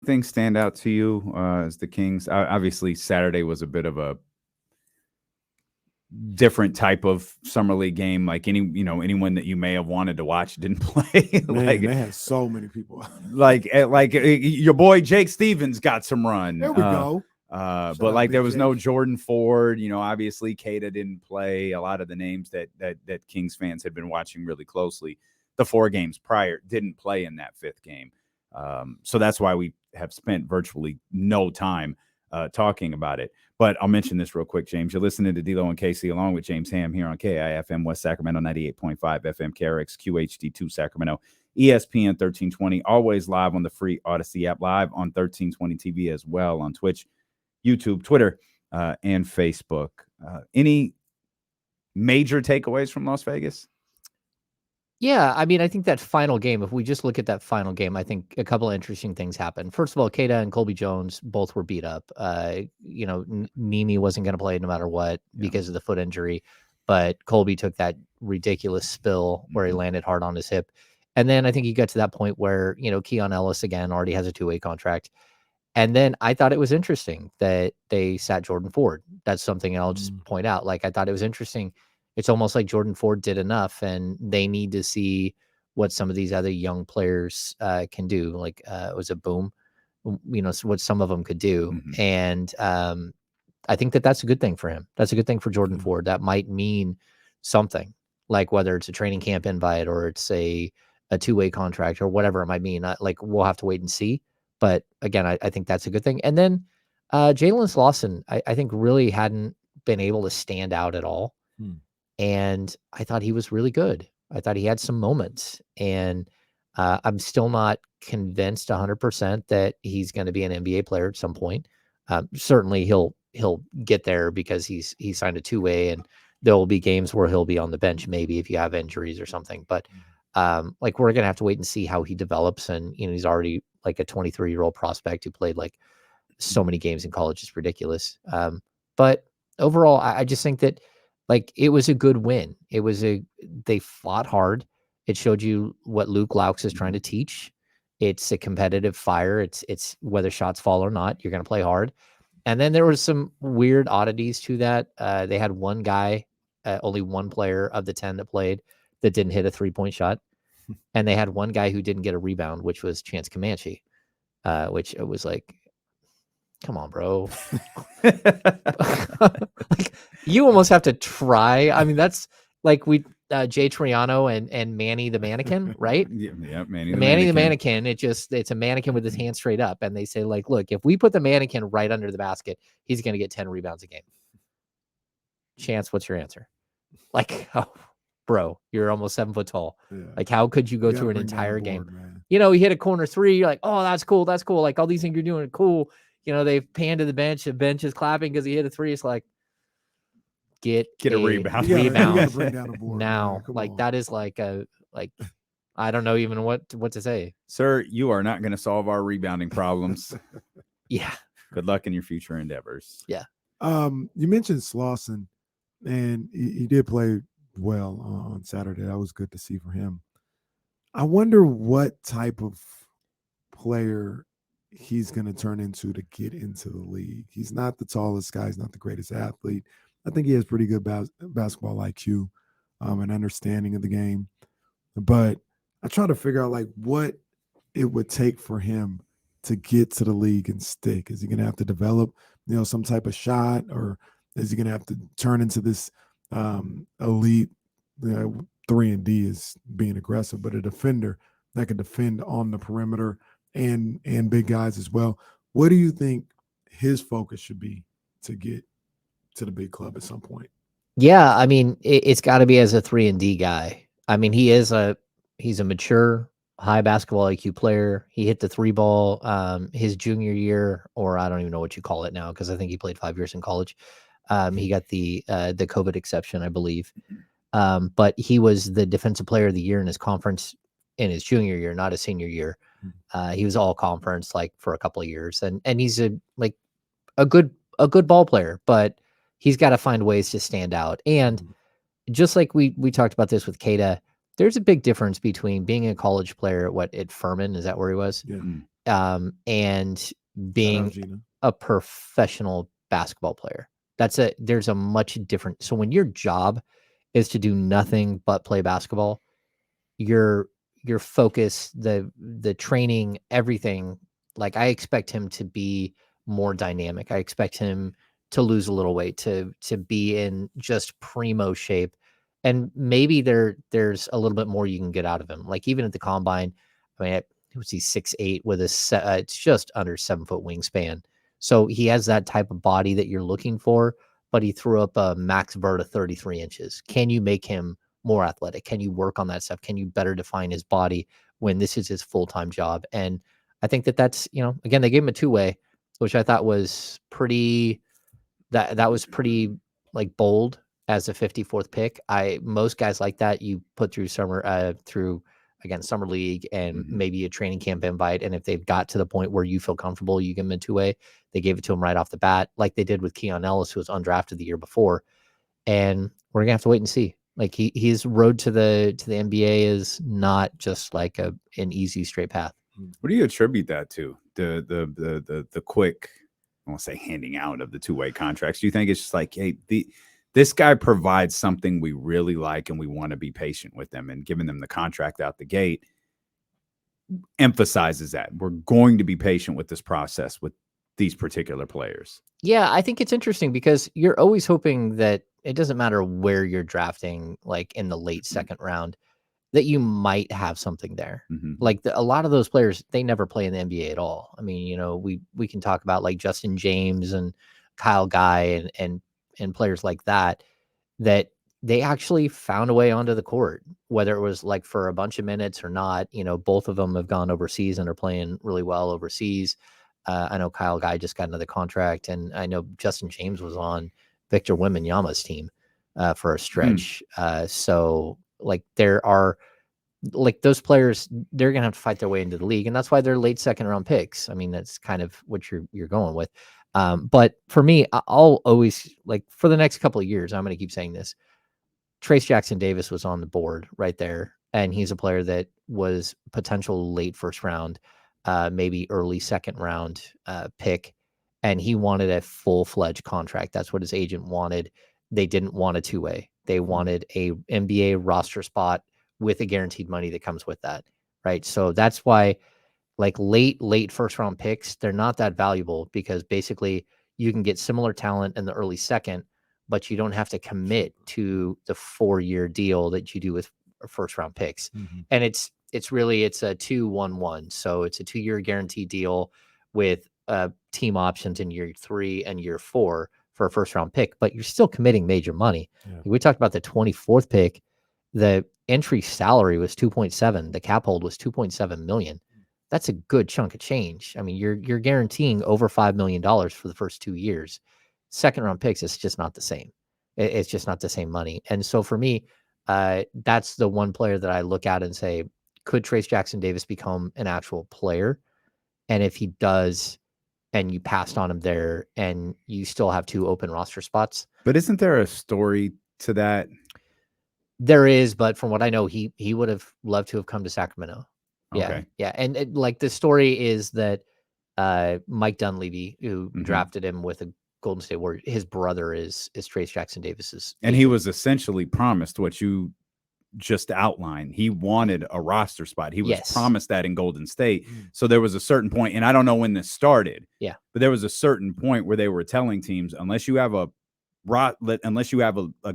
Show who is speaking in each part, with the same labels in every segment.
Speaker 1: things stand out to you as the Kings? Obviously, Saturday was a bit of a different type of summer league game. Like anyone that you may have wanted to watch didn't play.
Speaker 2: Man,
Speaker 1: like
Speaker 2: they had so many people.
Speaker 1: like your boy Jake Stevens got some run.
Speaker 2: There we go.
Speaker 1: But like there was no Jordan Ford. Obviously Keita didn't play. A lot of the names that Kings fans had been watching really closely the 4 games prior didn't play in that 5th game. So that's why we have spent virtually no time talking about it. But I'll mention this real quick, James. You're listening to D'Lo and Casey along with James Ham here on KIFM West Sacramento 98.5 FM, KRX QHD2 Sacramento, ESPN 1320, always live on the free Odyssey app, live on 1320 TV as well on Twitch, YouTube, Twitter, and Facebook. Any major takeaways from Las Vegas?
Speaker 3: Yeah, I mean, I think that final game, if we just look at that final game, I think a couple of interesting things happened. First of all, Keita and Colby Jones both were beat up. Nimi wasn't going to play no matter what because of the foot injury, but Colby took that ridiculous spill where he landed hard on his hip. And then I think he got to that point where, Keon Ellis, again, already has a 2-way contract. And then I thought it was interesting that they sat Jordan Ford. That's something I'll just point out. Like, I thought it was interesting. It's almost like Jordan Ford did enough, and they need to see what some of these other young players can do. Like, was it Boom? What some of them could do.
Speaker 1: Mm-hmm.
Speaker 3: And I think that's a good thing for him. That's a good thing for Jordan Ford. That might mean something, like whether it's a training camp invite or it's a 2-way contract or whatever it might mean. Like, we'll have to wait and see. But again, I think that's a good thing. And then Jalen Slauson, I think really hadn't been able to stand out at all. And I thought he was really good. I thought he had some moments. And I'm still not convinced 100% that he's going to be an NBA player at some point. Certainly he'll get there because he signed a 2-way, and there will be games where he'll be on the bench, maybe if you have injuries or something. But we're going to have to wait and see how he develops. And, he's already like a 23-year-old prospect who played like so many games in college. It's ridiculous. But overall, I just think that like it was a good win. They fought hard. It showed you what Luke Laux is trying to teach. It's a competitive fire. It's whether shots fall or not, you're going to play hard. And then there was some weird oddities to that. They had one guy, only one player of the 10 that played, that didn't hit a 3-point shot. And they had one guy who didn't get a rebound, which was Chance Comanche, which it was like, come on, bro. Like, you almost have to try. I mean, that's like Jay Triano and Manny the mannequin, right?
Speaker 1: Yeah,
Speaker 3: Manny the mannequin. It's a mannequin with his hand straight up. And they say, like, look, if we put the mannequin right under the basket, he's going to get 10 rebounds a game. Chance, what's your answer? Like, oh, bro, you're almost 7 foot tall. Yeah. Like, how could you go through an entire game? Man. He hit a corner 3. You're like, oh, that's cool. That's cool. Like, all these things you're doing are cool. They panned to the bench. The bench is clapping because he hit a 3. It's like, get a rebound.
Speaker 2: Bring down a board,
Speaker 3: now, like on. That is like I don't know even what to say.
Speaker 1: Sir, you are not going to solve our rebounding problems.
Speaker 3: Yeah.
Speaker 1: Good luck in your future endeavors.
Speaker 3: Yeah.
Speaker 2: You mentioned Slauson, and he did play well on Saturday. That was good to see for him. I wonder what type of player he's going to turn into to get into the league. He's not the tallest guy. He's not the greatest athlete. I think he has pretty good basketball IQ and understanding of the game. But I try to figure out like what it would take for him to get to the league and stick. Is he going to have to develop, some type of shot, or is he going to have to turn into this elite 3-and-D is being aggressive, but a defender that can defend on the perimeter and big guys as well? What do you think his focus should be to get to the big club at some point?
Speaker 3: Yeah, I mean, it's got to be as a 3-and-D guy. I mean, he's a mature, high basketball IQ player. He hit the 3 ball his junior year, or I don't even know what you call it now, because I think he played 5 years in college. He got the COVID exception, I believe. But he was the defensive player of the year in his conference in his junior year, not his senior year. He was all conference like for a couple of years, and he's a good ball player, but he's got to find ways to stand out. And just like we talked about this with Keita, there's a big difference between being a college player at Furman, is that where he was?
Speaker 2: Yeah.
Speaker 3: and
Speaker 2: Shout
Speaker 3: being
Speaker 2: out Gina.
Speaker 3: a professional basketball player. There's a much different. So when your job is to do nothing but play basketball, your focus, the training, everything, like I expect him to be more dynamic. I expect him to lose a little weight, to be in just primo shape. And maybe there's a little bit more you can get out of him. Like even at the combine, I mean, was he 6'8" with it's just under 7-foot wingspan. So he has that type of body that you're looking for, but he threw up a max vert of 33 inches. Can you make him more athletic? Can you work on that stuff? Can you better define his body when this is his full-time job? And I think that's, again, they gave him a two-way, which I thought was pretty, that was pretty like bold as a 54th pick. Most guys like that you put through summer league and maybe a training camp invite. And if they've got to the point where you feel comfortable, you give them a two-way. They gave it to him right off the bat, like they did with Keon Ellis, who was undrafted the year before. And we're gonna have to wait and see. Like his road to the NBA is not just like an easy straight path.
Speaker 1: What do you attribute that to? The quick, I won't say handing out of the two-way contracts. Do you think it's just like, hey, this guy provides something we really like and we want to be patient with them, and giving them the contract out the gate emphasizes that we're going to be patient with this process with these particular players?
Speaker 3: Yeah, I think it's interesting because you're always hoping that it doesn't matter where you're drafting, like in the late second round, that you might have something there. Like a lot of those players, they never play in the NBA at all. I mean, we can talk about like Justin James and Kyle Guy and players like that they actually found a way onto the court, whether it was like for a bunch of minutes or not. Both of them have gone overseas and are playing really well overseas. I know Kyle Guy just got another contract, and I know Justin James was on Victor Wembanyama's team for a stretch. So like there are like those players, they're gonna have to fight their way into the league, and that's why they're late second round picks. I mean, that's kind of what you're going with. But for me, I'll always, like, for the next couple of years, I'm going to keep saying this. Trace Jackson Davis was on the board right there, and he's a player that was potential late first round, maybe early second round pick, and he wanted a full-fledged contract. That's what his agent wanted. They didn't want a two-way. They wanted a NBA roster spot with the guaranteed money that comes with that, right? So that's why, like, late first round picks, they're not that valuable, because basically you can get similar talent in the early second, but you don't have to commit to the 4-year deal that you do with first round picks. And it's a 2-1-1. So it's a 2-year guaranteed deal with team options in year 3 and year 4 for a first round pick, but you're still committing major money. Yeah. We talked about the 24th pick. The entry salary was 2.7. The cap hold was 2.7 million. That's a good chunk of change. I mean, you're guaranteeing over $5 million for the first 2 years. Second round picks, it's just not the same. It's just not the same money. And so for me, that's the one player that I look at and say, could Trace Jackson Davis become an actual player? And if he does, and you passed on him there, and you still have 2 open roster spots.
Speaker 1: But isn't there a story to that?
Speaker 3: There is, but from what I know, he would have loved to have come to Sacramento.
Speaker 1: Okay.
Speaker 3: Yeah. And like the story is that Mike Dunleavy, who drafted him with a Golden State Warriors, his brother is Trace Jackson Davis's
Speaker 1: agent. And he was essentially promised what you just outlined. He wanted a roster spot. He was promised that in Golden State. So there was a certain point, and I don't know when this started.
Speaker 3: Yeah.
Speaker 1: But there was a certain point where they were telling teams, unless you have a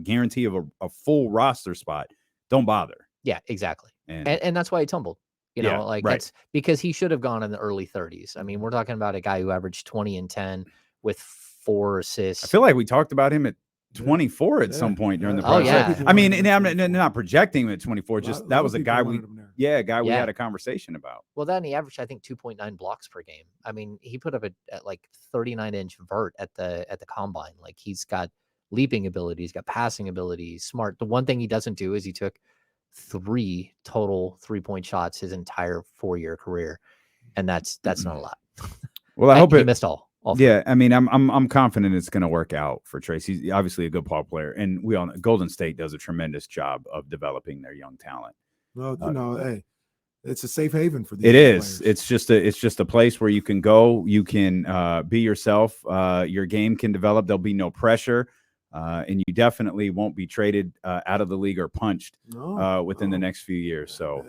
Speaker 1: guarantee of a full roster spot, don't bother.
Speaker 3: Yeah, exactly. And that's why he tumbled. That's because he should have gone in the early 30s. I mean, we're talking about a guy who averaged 20 and 10 with 4 assists.
Speaker 1: I feel like we talked about him at 24 at some point during the process. I mean, and I'm not projecting him at 24. Just that was a guy we had a conversation about.
Speaker 3: Well, then he averaged, I think, 2.9 blocks per game. I mean, he put up at like 39-inch vert at the combine. Like, he's got leaping ability, he's got passing ability, he's smart. The one thing he doesn't do is he took 3 total 3-point shots his entire 4-year career, and that's not a lot.
Speaker 1: Well, I hope
Speaker 3: he missed all.
Speaker 1: Yeah, I mean, I'm confident it's going to work out for Trace. He's obviously a good ball player, and we all know Golden State does a tremendous job of developing their young talent.
Speaker 2: Well, hey, it's a safe haven for these
Speaker 1: It is.
Speaker 2: players.
Speaker 1: It's just a place where you can go. You can be yourself. Your game can develop. There'll be no pressure, and you definitely won't be traded out of the league or punched within the next few years. So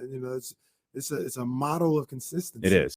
Speaker 2: it's a model of consistency.
Speaker 1: it is.